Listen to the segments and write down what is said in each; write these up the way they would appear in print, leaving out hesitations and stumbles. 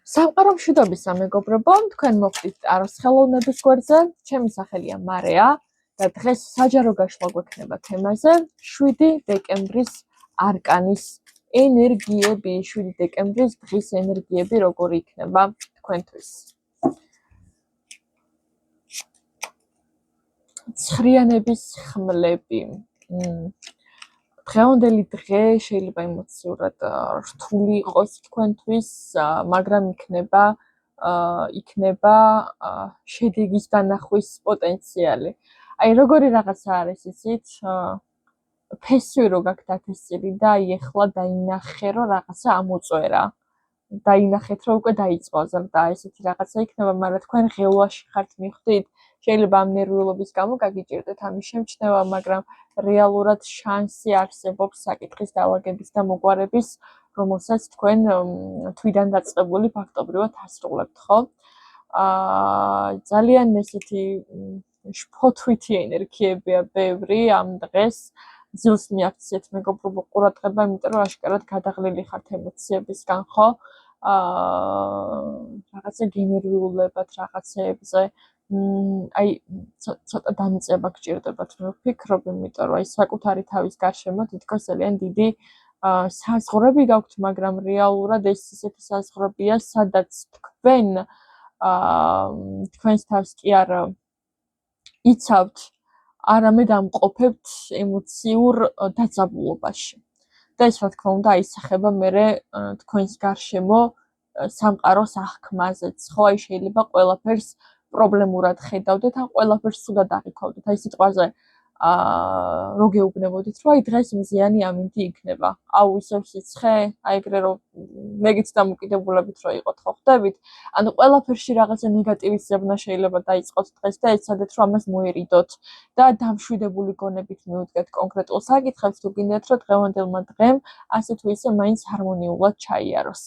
სამყარო მშვიდობისა მეგობრებო, თქვენ მოხდით აროს ხელოვნების გვერდზე, ჩემი სახელია მარია და დღეს საჯარო გაშლა გვექნება თემაზე 7 დეკემბრის არკანის ენერგიები, 7 დეკემბრის დღის ენერგიები როგორი იქნება თქვენთვის. ცხრიანების ხმლები. დღევანდელი დღე შეიძლება ემოციურად რთული იყოს თქვენთვის, მაგრამ იქნება შედეგის დანახვის პოტენციალი. აი როგორი რაღაცა არის იცით, ფესვი რო გაქვთ ათასწილი და აი ეხლა დაინახე რომ რაღაცა ამოწვერა. დაინახეთ რომ უკვე დაიწყო ზრდა, ესეთი რაღაცა იქნება, მაგრამ თქვენ ღელვაში ხართ მიხვდით, შეიძლება ამ ნერვიულობის გამო გაგიჭირდეთ ამის შემჩნევა, მაგრამ რეალურად შანსი არსებობს საკითხის დაალაგების და მოგვარების, რომელსაც თქვენ თვიდან დაწყებული ფაქტობრივად ასრულებთ, ხო? ძალიან ესეთი შფოთვითი ენერგიებია ბევრი ამ დღეს. ძილს მიაქციეთ მეგობრებო ყურადღება, იმიტომ რომ აშკარად გადაღლილი ხართ ემოციებისგან, ხო? რაღაცა გენერვიულებად რაღაცეებზე აი ცოტა დამწება გჭირდებათ მე ვფიქრობ, იმიტომ რომ აი საკუთარი თავის გარშემო თითქოს ძალიან დიდი საზღვრები გაქვთ, მაგრამ რეალურად ეს ისეთი საზღვრებია, სადაც თქვენს თავს კი არ იცავთ, არამედ ამყოფებთ ემოციურ დაძაბულობაში. და ეს რა თქმა უნდა აისახება მერე თქვენს გარშემო სამყაროს აღქმაზეც, ხო, აი შეიძლება ყველაფერს პრობლემურად ხედავდეთ, ან ყველაფერს სულად აღიქვავდეთ. აი სიტყვაზე რო გეუბნებოდით, რომ აი დღეს მზიანი ამინდი იქნება. აუ ისევ სიცხე, აი ეგრე რომ მეგიც დამოკიდებულებით რო იყოთ, ხო ხდებით? ანუ ყველაფერში რაღაცა ნეგატივის ზებნა შეიძლება დაიწყოთ დღეს და ეცადეთ რომ ამას მოერიდოთ და დამშვიდებული გონებით მიუდგეთ კონკრეტულ საკითხებს, თუ გინდათ რომ დღევანდელმა დღემ ასე თუ ისე მაინც ჰარმონიულად ჩაიაროს.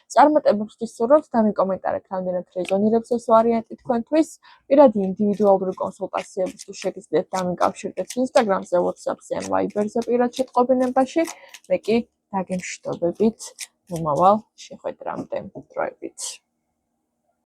წარმატებებს გისურვებთ და მეკომენტარეთ რამდენად რეზონირებს ეს ვარიანტი თქვენთვის. პირადი ინდივიდუალური კონსულტაციების თუ შეგიძლიათ დამიკავშირდეთ Instagram-ზე, WhatsApp-ზე ან Viber-ზე პირად შეტყობინებაში. მე კი დაგემშვიდობებით მომავალ შეხვედრამდე. დროებით.